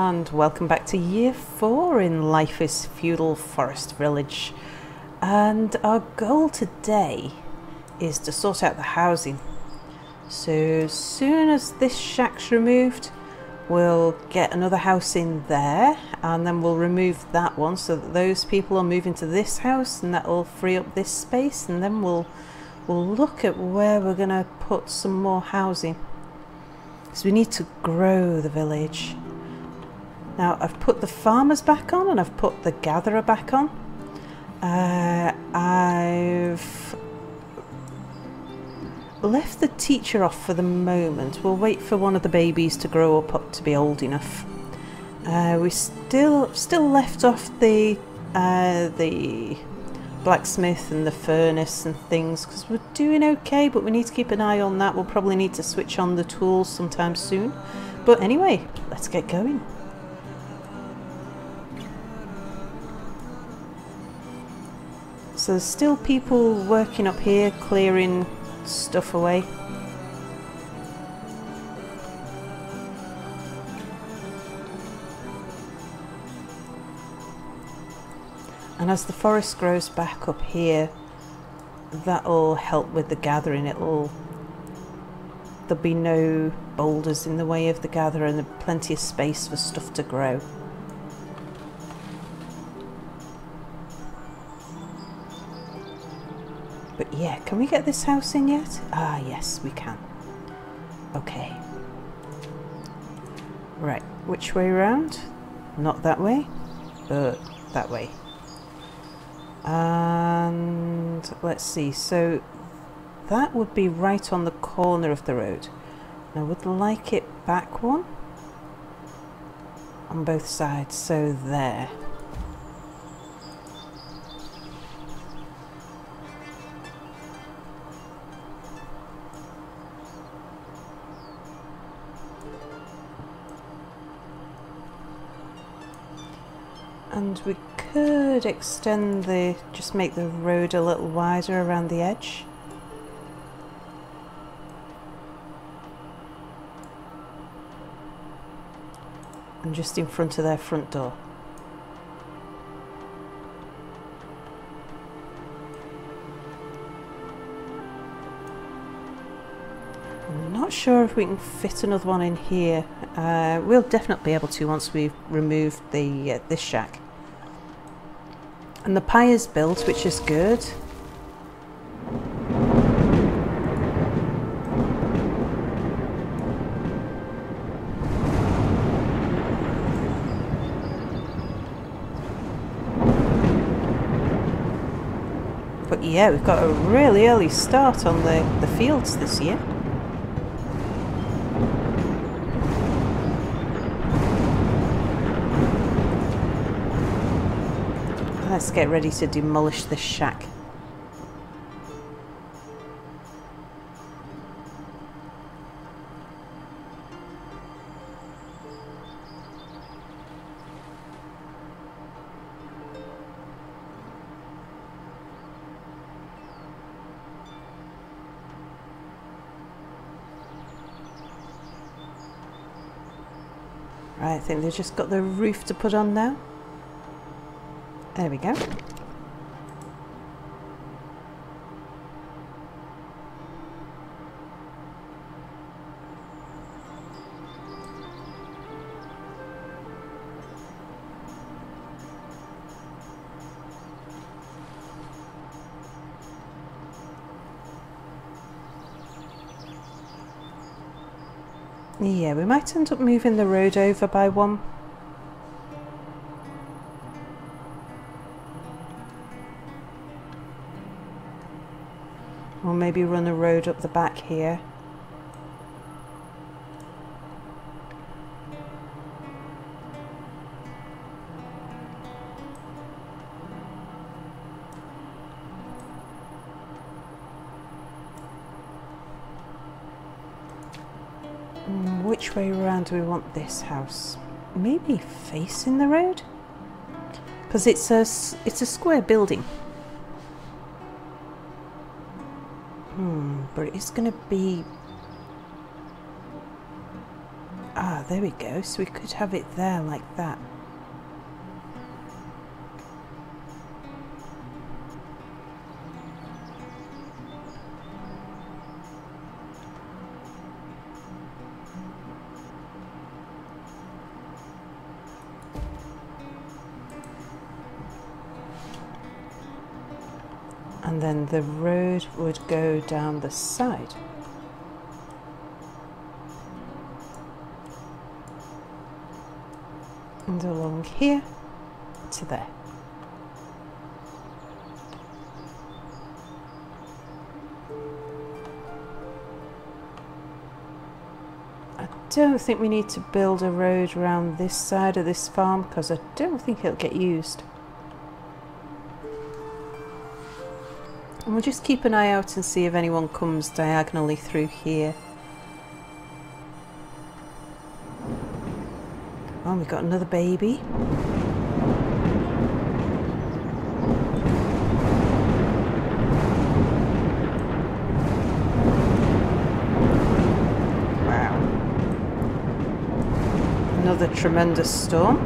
and welcome back to year 4 in Life's Feudal Forest Village. And our goal today is to sort out the housing. So as soon as this shack's removed, we'll get another house in there, and then we'll remove that one so that those people will move into this house, and that will free up this space, and then we'll look at where we're going to put some more housing. So we need to grow the village. Now I've put the farmers back on and I've put the gatherer back on. I've left the teacher off for the moment. We'll wait for one of the babies to grow up to be old enough. We still left off the blacksmith and the furnace and things because we're doing okay, but we need to keep an eye on that. We'll probably need to switch on the tools sometime soon. But anyway, let's get going. So there's still people working up here, clearing stuff away. And as the forest grows back up here, that'll help with the gathering. There'll be no boulders in the way of the gatherer, and there's plenty of space for stuff to grow. But yeah, can we get this house in yet? Ah, yes, we can. Okay. Right, which way round? Not that way, but that way. And let's see, so that would be right on the corner of the road. And I would like it back one on both sides, so there. And we could extend just make the road a little wider around the edge. And just in front of their front door. I'm not sure if we can fit another one in here. We'll definitely be able to once we've removed this shack. And the pie is built, which is good. But yeah, we've got a really early start on the fields this year. Let's get ready to demolish this shack. Right, I think they've just got the roof to put on now. There we go. Yeah, we might end up moving the road over by one. Or maybe run a road up the back here. Which way around do we want this house? Maybe facing the road? Because it's a square building. But it's going to be... there we go. So we could have it there like that. And then the road would go down the side. And along here to there. I don't think we need to build a road around this side of this farm because I don't think it'll get used. And we'll just keep an eye out and see if anyone comes diagonally through here. Oh, we've got another baby. Wow. Another tremendous storm.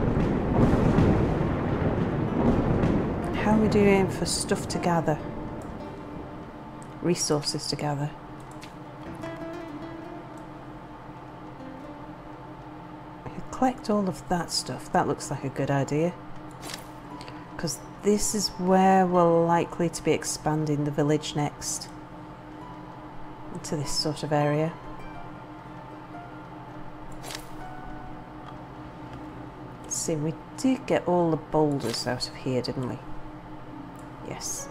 How are we doing for stuff to gather? Resources to gather. Collect all of that stuff. That looks like a good idea, because this is where we're likely to be expanding the village next, into this sort of area. Let's see, we did get all the boulders out of here, didn't we? Yes.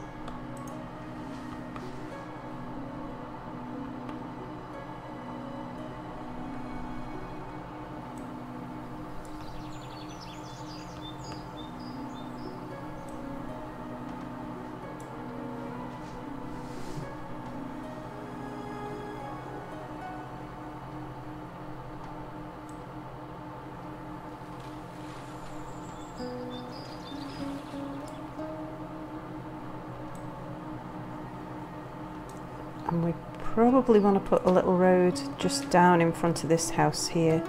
And we probably want to put a little road just down in front of this house here.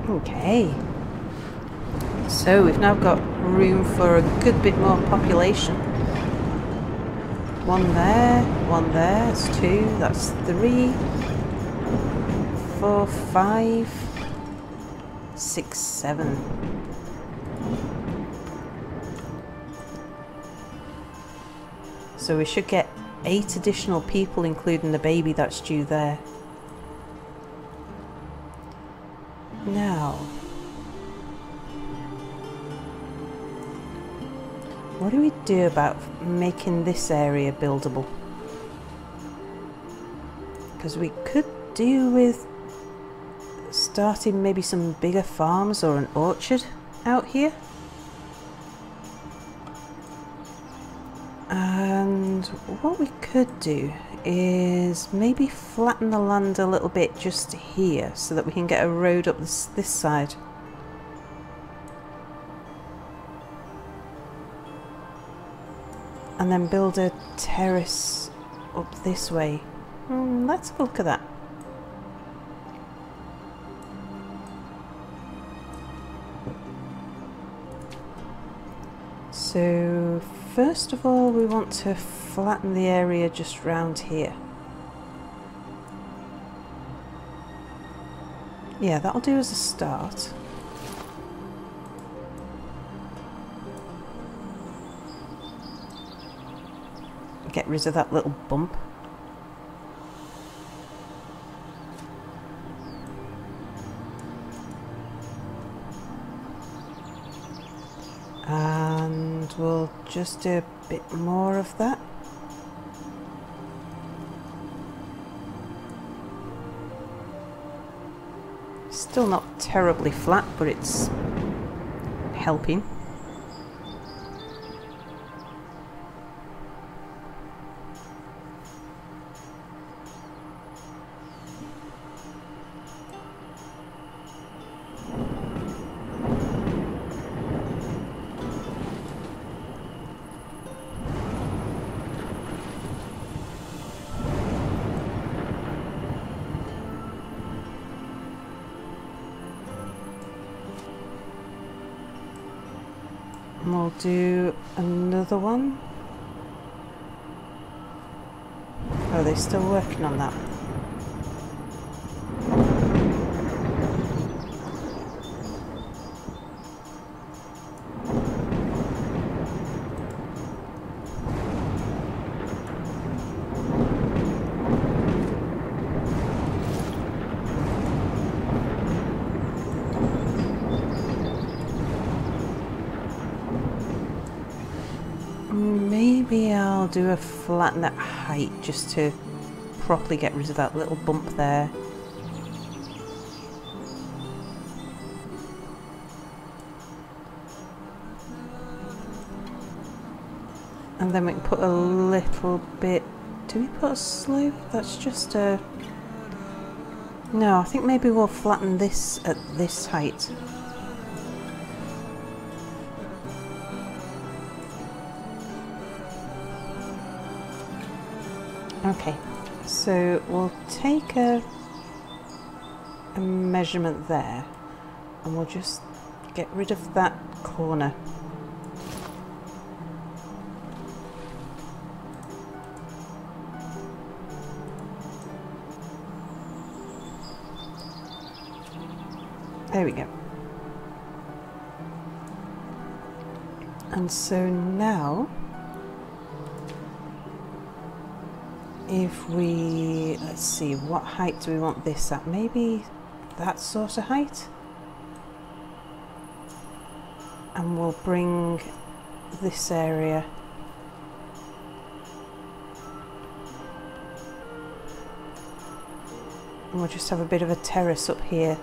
Okay, so we've now got room for a good bit more population. One there, that's two, that's 3, 4, 5, 6, 7. So we should get 8 additional people, including the baby that's due there. Now, what do we do about making this area buildable? Because we could do with starting maybe some bigger farms or an orchard out here. And what we could do is maybe flatten the land a little bit just here so that we can get a road up this side. And then build a terrace up this way. Let's have a look at that. So first of all, we want to flatten the area just round here. Yeah, that'll do as a start. Get rid of that little bump. And we'll just do a bit more of that. Still not terribly flat, but it's helping. And we'll do another one. Oh, they're still working on that. Maybe I'll do a flatten at height just to properly get rid of that little bump there. And then we can put a little bit... Do we put a slope? That's just a... No, I think maybe we'll flatten this at this height. Okay, so we'll take a measurement there and we'll just get rid of that corner. There we go. And so now, if we, let's see, what height do we want this at? Maybe that sort of height? And we'll bring this area and we'll just have a bit of a terrace up here.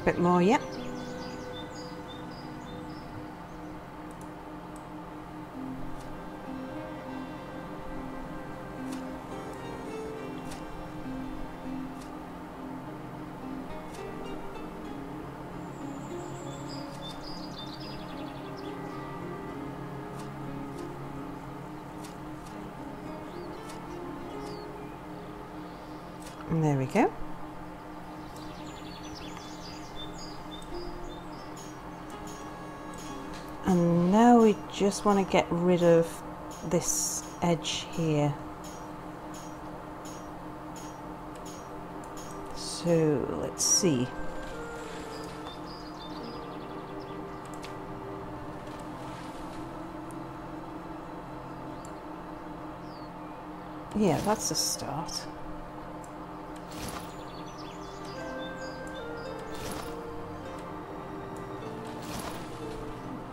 Bit more, yeah. And there we go. And now we just want to get rid of this edge here. So let's see. Yeah, that's a start.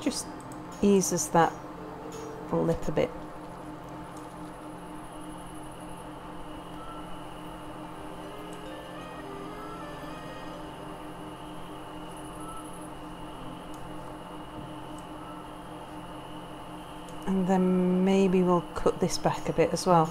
Just eases that lip a bit. And then maybe we'll cut this back a bit as well.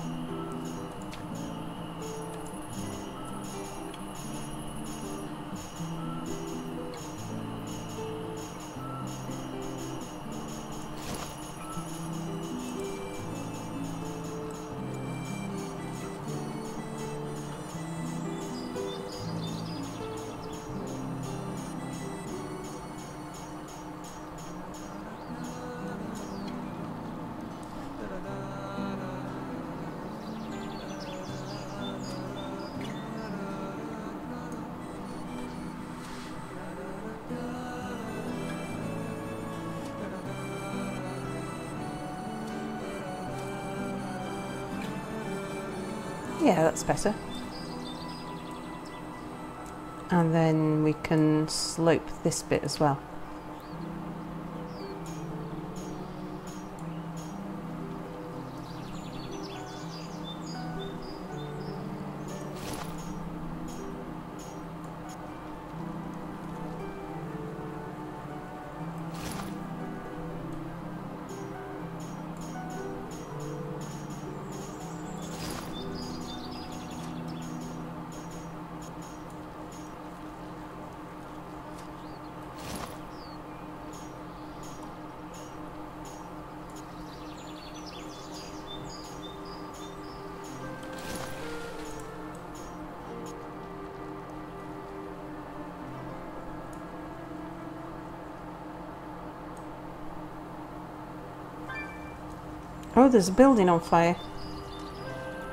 Yeah, that's better. And then we can slope this bit as well. Oh, there's a building on fire.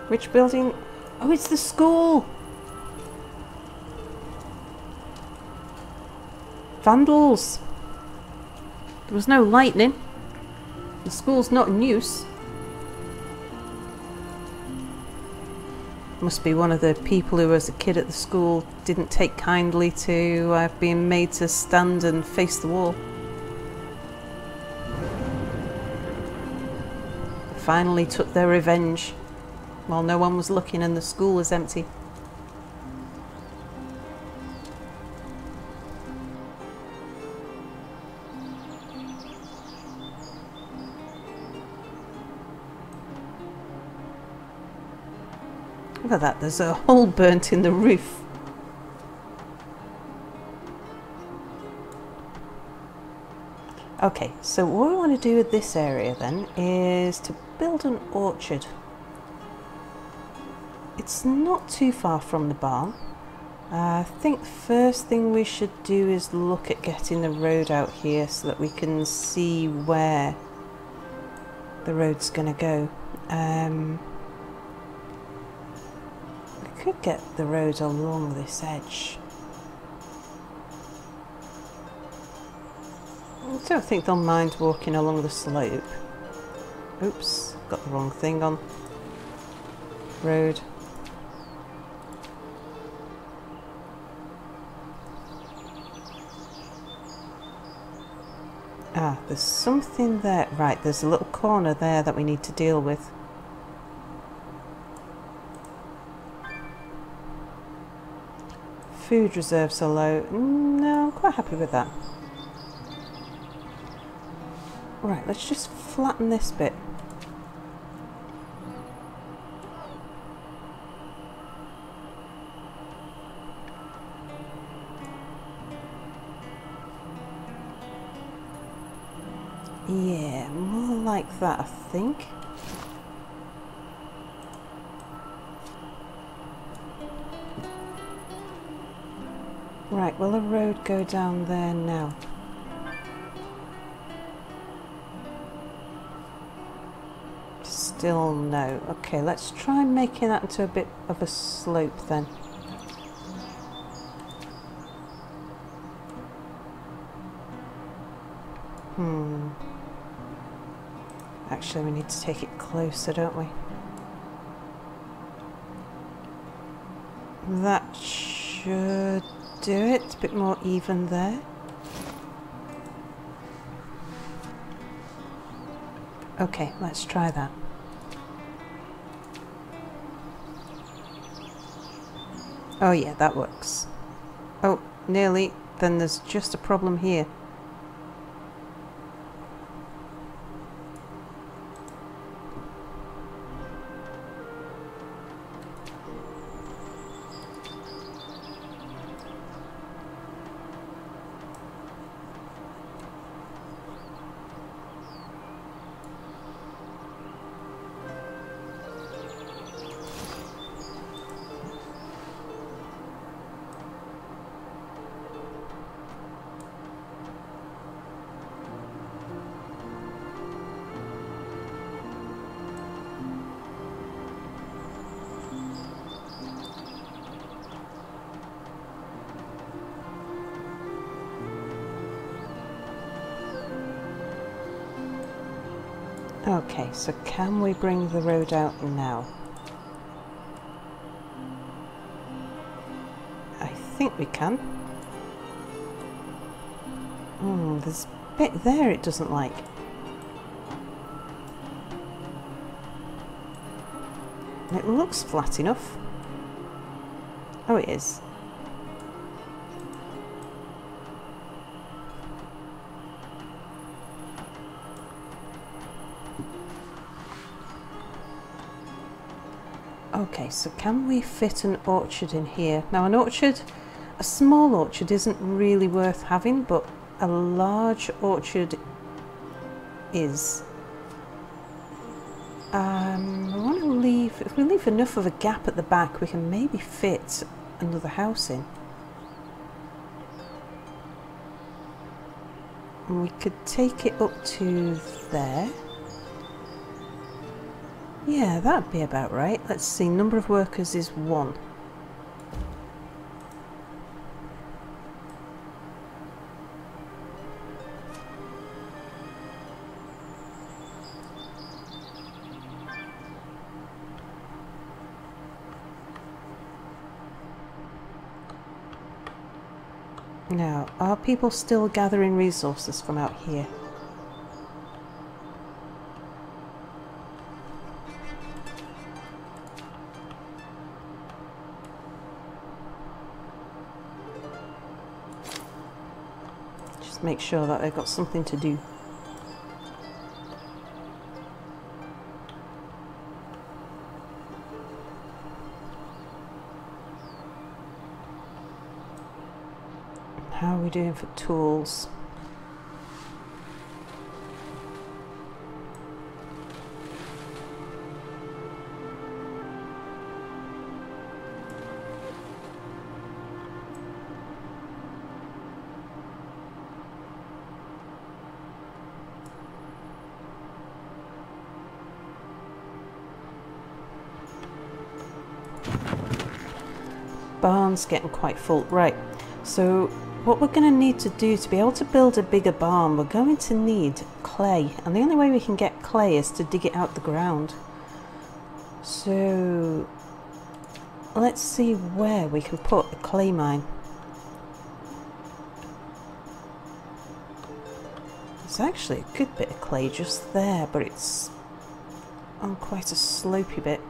Which building? Oh, it's the school! Vandals! There was no lightning. The school's not in use. Must be one of the people who, as a kid at the school, didn't take kindly to being made to stand and face the wall. Finally took their revenge while no one was looking and the school was empty. Look at that, there's a hole burnt in the roof. Okay, so what I want to do with this area then is to build an orchard. It's not too far from the barn. I think first thing we should do is look at getting the road out here so that we can see where the road's going to go. We could get the road along this edge. I don't think they'll mind walking along the slope. Oops, got the wrong thing on. Road. Ah, there's something there. Right, there's a little corner there that we need to deal with. Food reserves are low. No, I'm quite happy with that. Right, let's just flatten this bit. Yeah, more like that, I think. Right, will the road go down there now? Still no. Okay, let's try making that into a bit of a slope then. Actually, we need to take it closer, don't we? That should do it. A bit more even there. Okay, let's try that. Oh yeah, that works. Oh, nearly. Then there's just a problem here. Okay, so can we bring the road out now? think we can. There's a bit there it doesn't like. It looks flat enough. Oh, it is. Okay, so can we fit an orchard in here? Now an orchard, a small orchard isn't really worth having, but a large orchard is. We want to leave, if we leave enough of a gap at the back, we can maybe fit another house in. And we could take it up to there. Yeah, that'd be about right. Let's see, number of workers is 1. Now, are people still gathering resources from out here? Just make sure that they've got something to do. How are we doing for tools? Barn's getting quite full. Right, so what we're going to need to do to be able to build a bigger barn, we're going to need clay, and the only way we can get clay is to dig it out the ground. So let's see where we can put a clay mine. There's actually a good bit of clay just there, but it's on quite a slopey bit.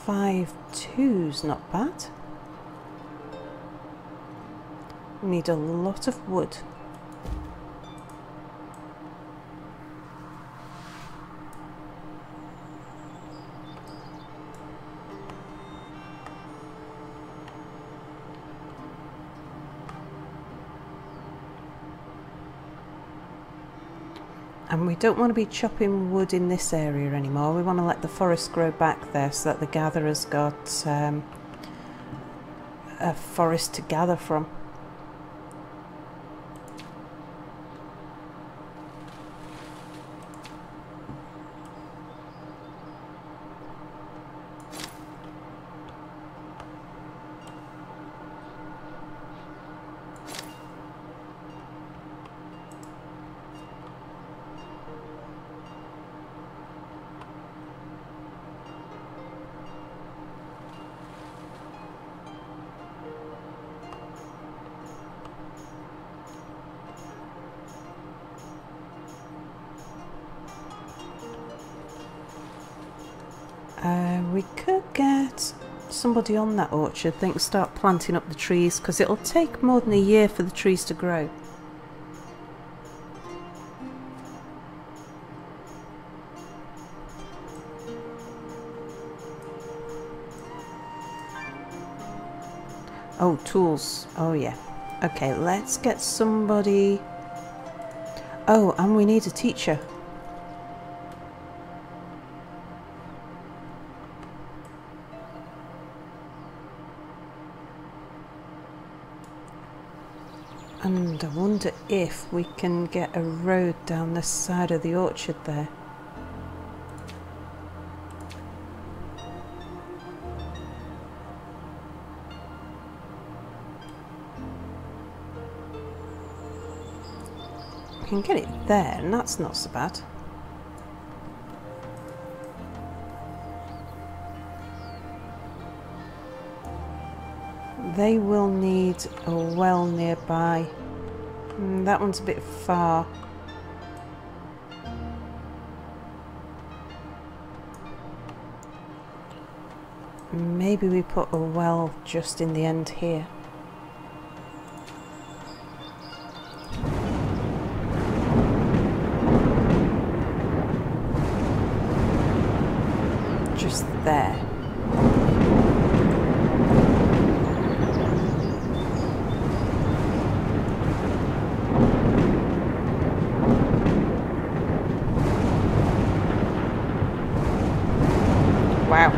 5.2's not bad. We need a lot of wood. And we don't want to be chopping wood in this area anymore. We want to let the forest grow back there so that the gatherer's got a forest to gather from. We could get somebody on that orchard, think start planting up the trees, because it'll take more than a year for the trees to grow. Oh, tools. Oh yeah. Okay, let's get somebody. Oh, and we need a teacher. And I wonder if we can get a road down this side of the orchard there. We can get it there, and that's not so bad. They will need a well nearby. That one's a bit far. Maybe we put a well just in the end here. Just there. Wow.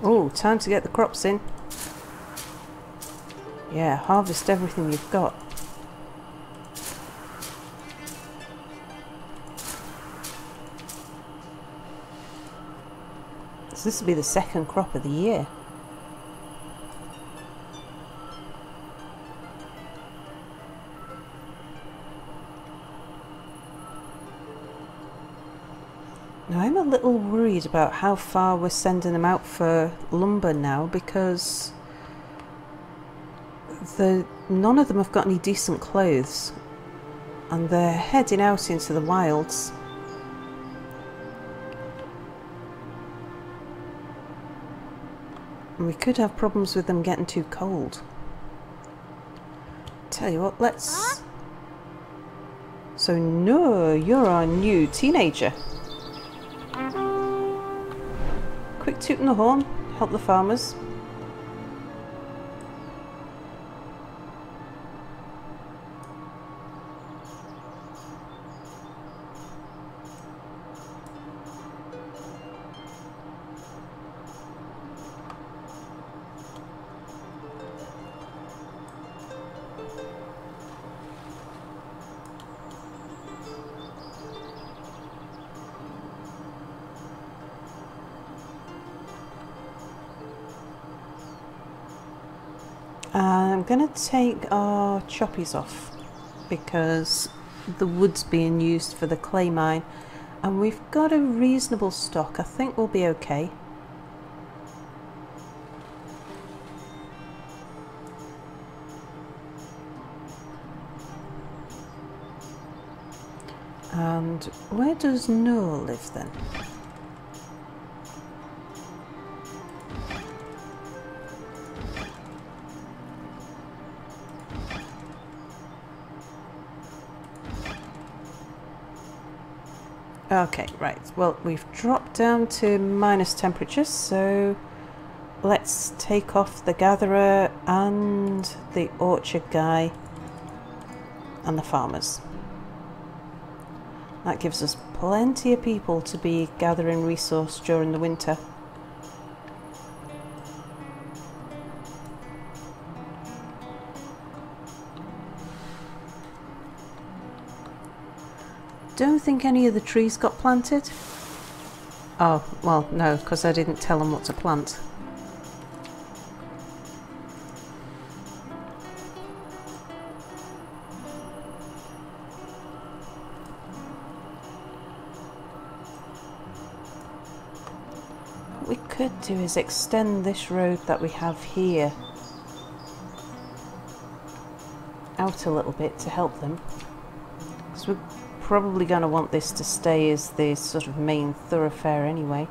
Oh, time to get the crops in. Yeah, harvest everything you've got. So this will be the second crop of the year. Now I'm a little worried about how far we're sending them out for lumber now, because none of them have got any decent clothes and they're heading out into the wilds. And we could have problems with them getting too cold. Tell you what, let's... So no, you're our new teenager. Quick toot in the horn, help the farmers. I'm going to take our choppies off because the wood's being used for the clay mine and we've got a reasonable stock. I think we'll be okay. And where does Noah live then? Okay, right. Well, we've dropped down to minus temperatures, so let's take off the gatherer and the orchard guy and the farmers. That gives us plenty of people to be gathering resource during the winter. Don't think any of the trees got planted. Oh, well, no, because I didn't tell them what to plant. What we could do is extend this road that we have here out a little bit to help them. Because we're probably going to want this to stay as the sort of main thoroughfare anyway.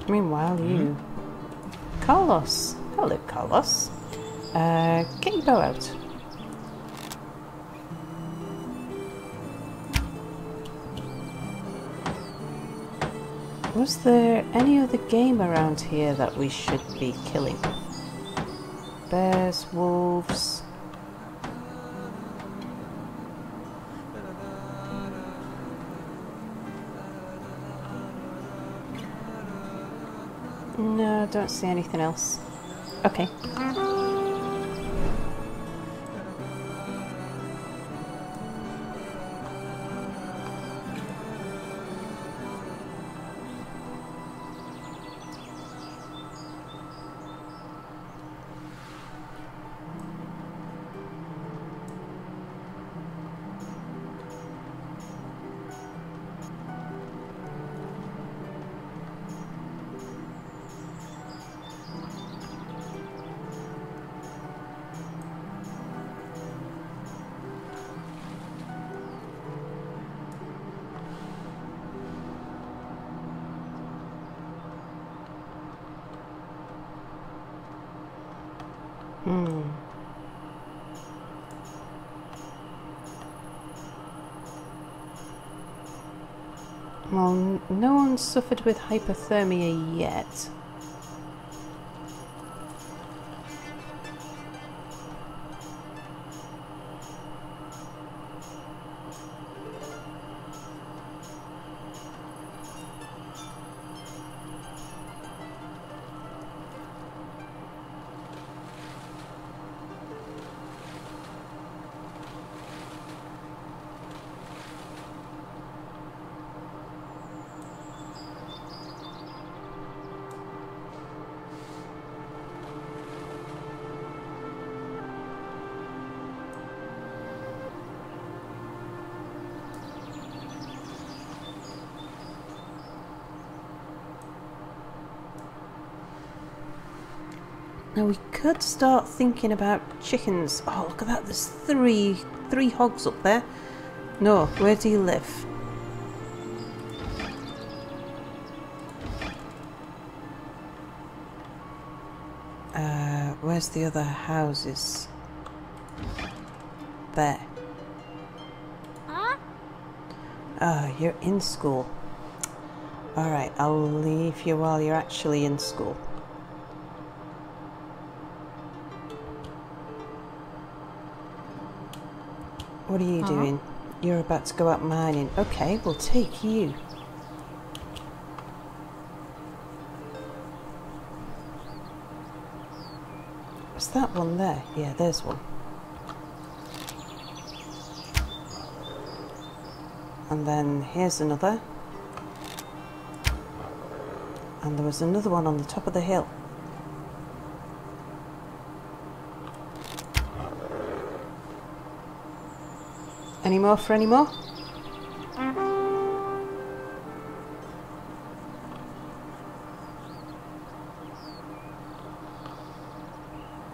Meanwhile, you... Carlos! Hello, Carlos. Get your bow out. Was there any other game around here that we should be killing? Bears, wolves... No, I don't see anything else. Okay. Well, no one's suffered with hypothermia yet. Now we could start thinking about chickens. Oh, look at that, there's three hogs up there. No, where do you live? Where's the other houses? There. Oh, you're in school. Alright, I'll leave you while you're actually in school. What are you doing? You're about to go out mining. Okay, we'll take you. Is that one there? Yeah, there's one. And then here's another. And there was another one on the top of the hill. Any more for any more?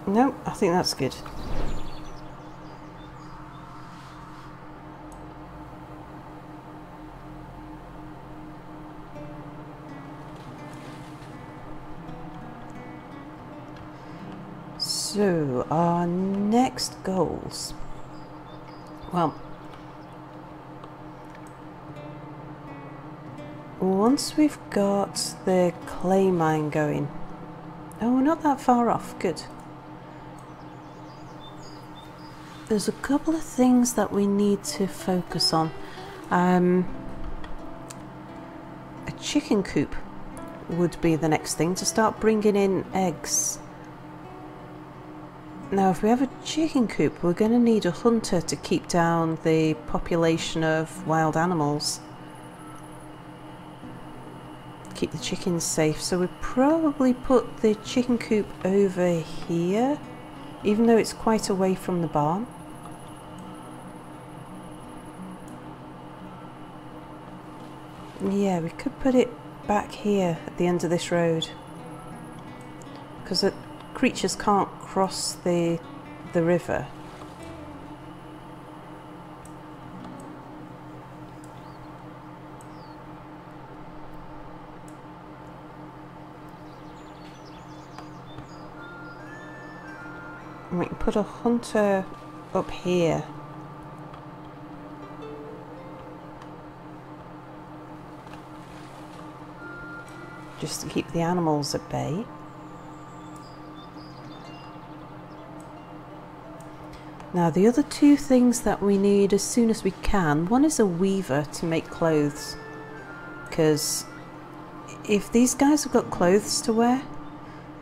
No, I think that's good. So, our next goals. Well, once we've got the clay mine going... Oh, we're not that far off. Good. There's a couple of things that we need to focus on. A chicken coop would be the next thing to start bringing in eggs. Now, if we have a chicken coop, we're going to need a hunter to keep down the population of wild animals. Keep the chickens safe. So we probably put the chicken coop over here, even though it's quite away from the barn. Yeah, we could put it back here at the end of this road, because the creatures can't cross the river. And we can put a hunter up here. Just to keep the animals at bay. Now the other two things that we need as soon as we can, one is a weaver to make clothes, because if these guys have got clothes to wear,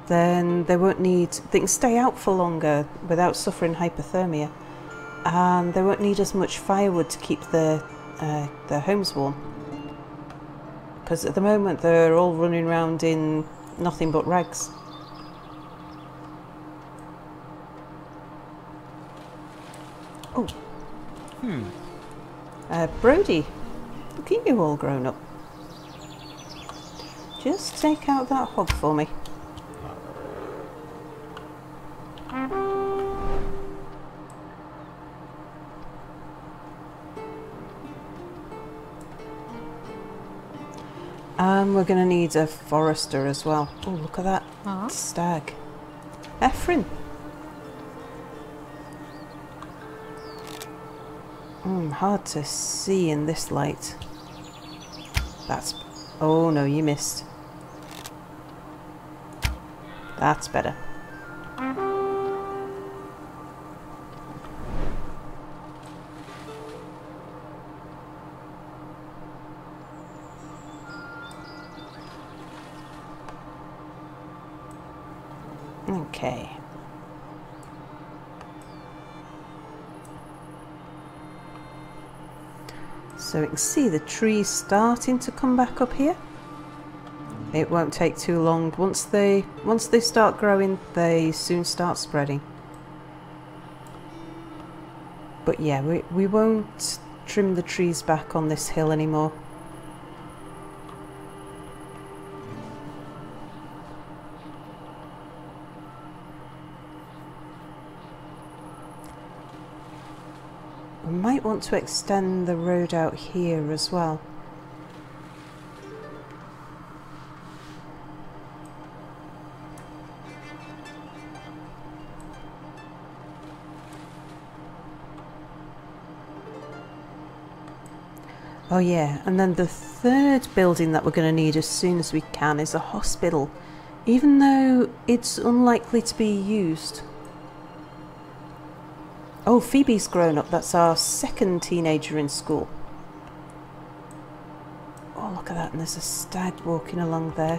then they can stay out for longer without suffering hypothermia, and they won't need as much firewood to keep their homes warm. Because at the moment they're all running around in nothing but rags. Oh. Brody, look at you all grown up. Just take out that hog for me. And we're going to need a forester as well. Oh, look at that stag. Ephraim. Hard to see in this light. Oh no, you missed. That's better. Okay. So we can see the trees starting to come back up here. It won't take too long. Once they start growing, they soon start spreading. But yeah, we won't trim the trees back on this hill anymore. We might want to extend the road out here as well. Oh yeah, and then the third building that we're going to need as soon as we can is a hospital, even though it's unlikely to be used. Oh, Phoebe's grown up. That's our second teenager in school. Oh, look at that. And there's a stag walking along there.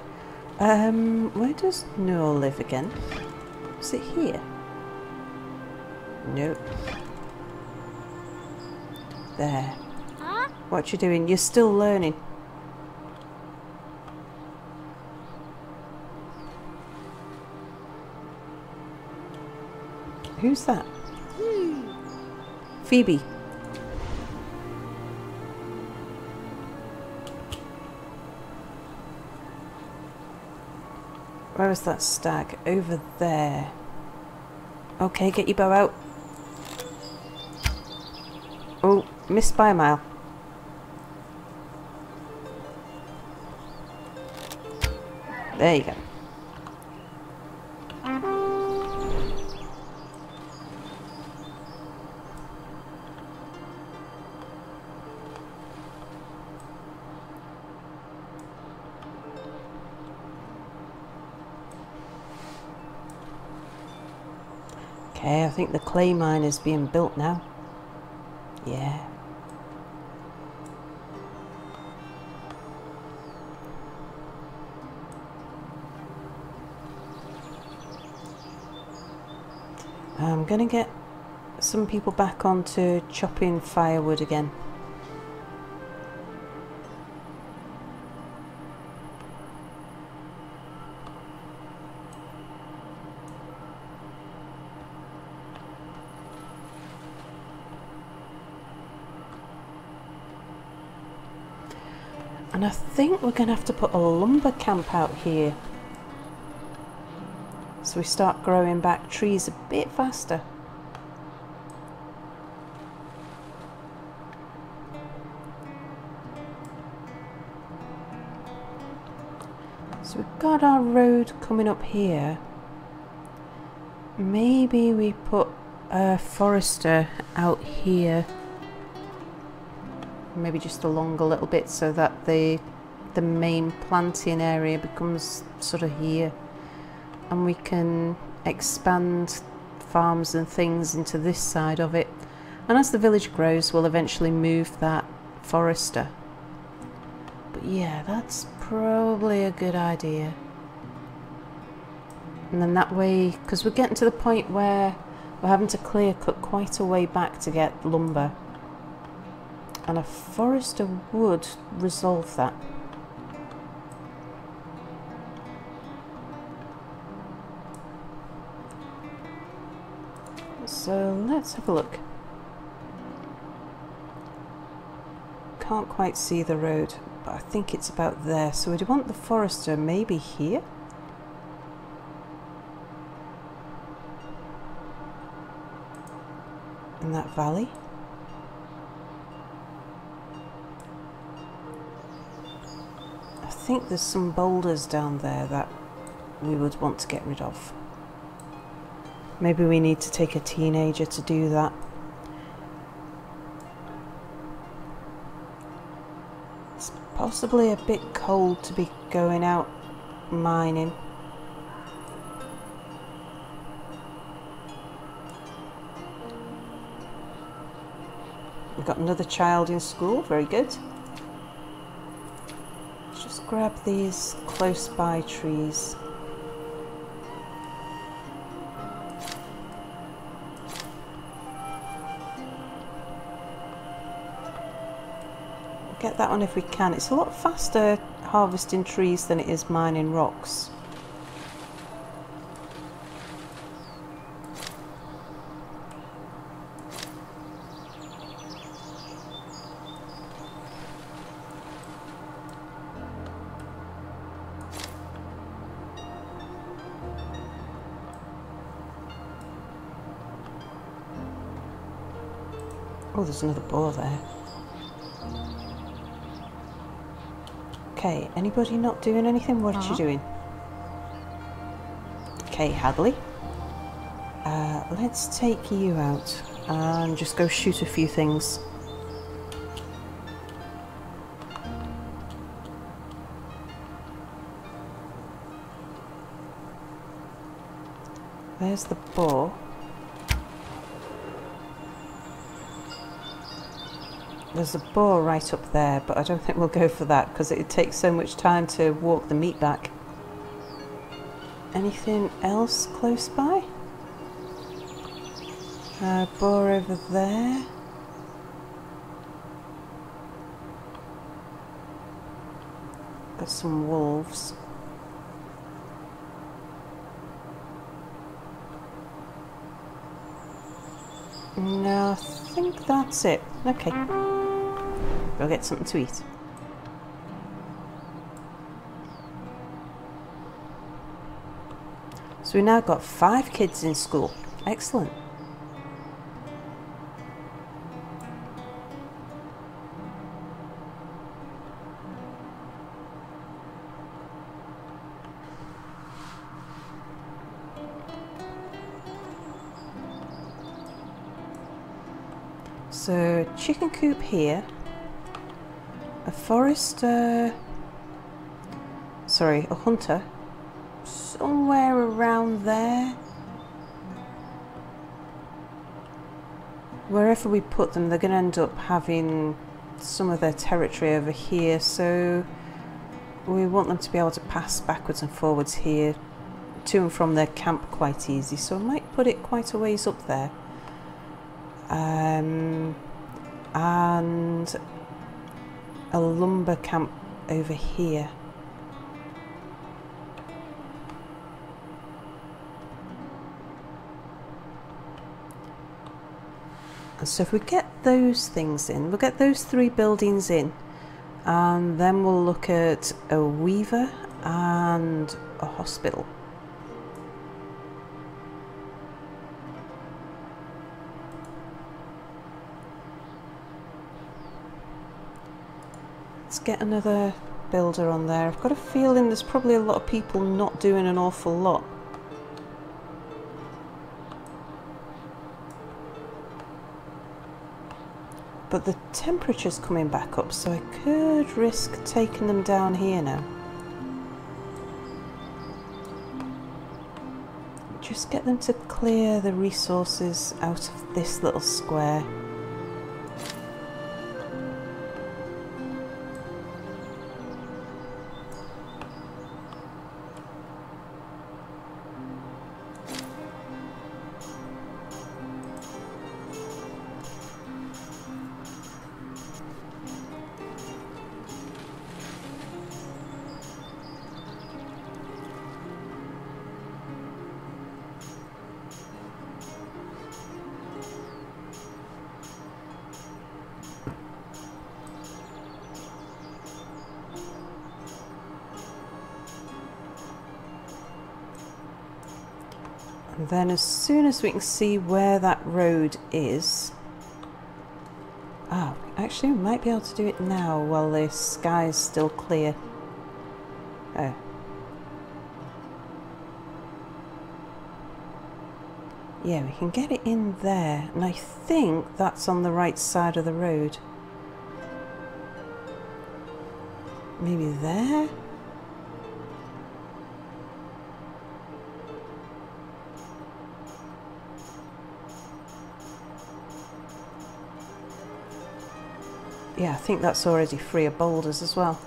Where does Noah live again? Is it here? Nope. There. Huh? What you doing? You're still learning. Who's that? Phoebe. Where is that stag? Over there. Okay, get your bow out. Oh, missed by a mile. There you go. Okay, I think the clay mine is being built now. Yeah. I'm going to get some people back onto chopping firewood again. And I think we're going to have to put a lumber camp out here, so we start growing back trees a bit faster. So we've got our road coming up here. Maybe we put a forester out here. Maybe just along a little bit so that the main planting area becomes sort of here, and we can expand farms and things into this side of it, and as the village grows we'll eventually move that forester. But Yeah, that's probably a good idea. And then that way, because we're getting to the point where we're having to clear cut quite a way back to get lumber. And a forester would resolve that. So let's have a look. Can't quite see the road, but I think it's about there. So we'd want the forester maybe here. In that valley. I think there's some boulders down there that we would want to get rid of. Maybe we need to take a teenager to do that. It's possibly a bit cold to be going out mining. We've got another child in school, very good. Let's just grab these close by trees. Get that one if we can. It's a lot faster harvesting trees than it is mining rocks. Oh, there's another boar there. Okay, anybody not doing anything? What are you doing? Okay, Hadley. Let's take you out and just go shoot a few things. There's the boar. There's a boar right up there, but I don't think we'll go for that because it takes so much time to walk the meat back. Anything else close by? Boar over there. Got some wolves. No, I think that's it. Okay. Go get something to eat. So we now got 5 kids in school. Excellent. So chicken coop here. A forester, sorry, a hunter, somewhere around there. Wherever we put them, they're going to end up having some of their territory over here, so we want them to be able to pass backwards and forwards here to and from their camp quite easy, so I might put it quite a ways up there. And a lumber camp over here. And so if we get those things in, we'll get those 3 buildings in, and then we'll look at a weaver and a hospital. Let's get another builder on there. I've got a feeling there's probably a lot of people not doing an awful lot. But the temperature's coming back up, so I could risk taking them down here now. Just get them to clear the resources out of this little square. And then as soon as we can see where that road is... Ah, actually we might be able to do it now while the sky is still clear. Oh. Yeah, we can get it in there, and I think that's on the right side of the road. Maybe there? Yeah, I think that's already free of boulders as well.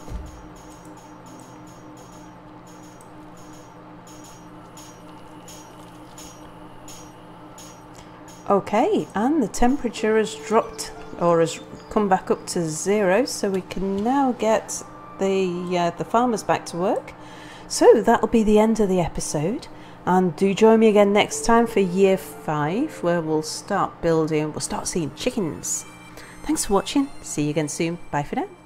Okay, and the temperature has dropped, or has come back up to 0, so we can now get the farmers back to work. So that'll be the end of the episode, and do join me again next time for year 5, where we'll start seeing chickens. Thanks for watching, see you again soon, bye for now.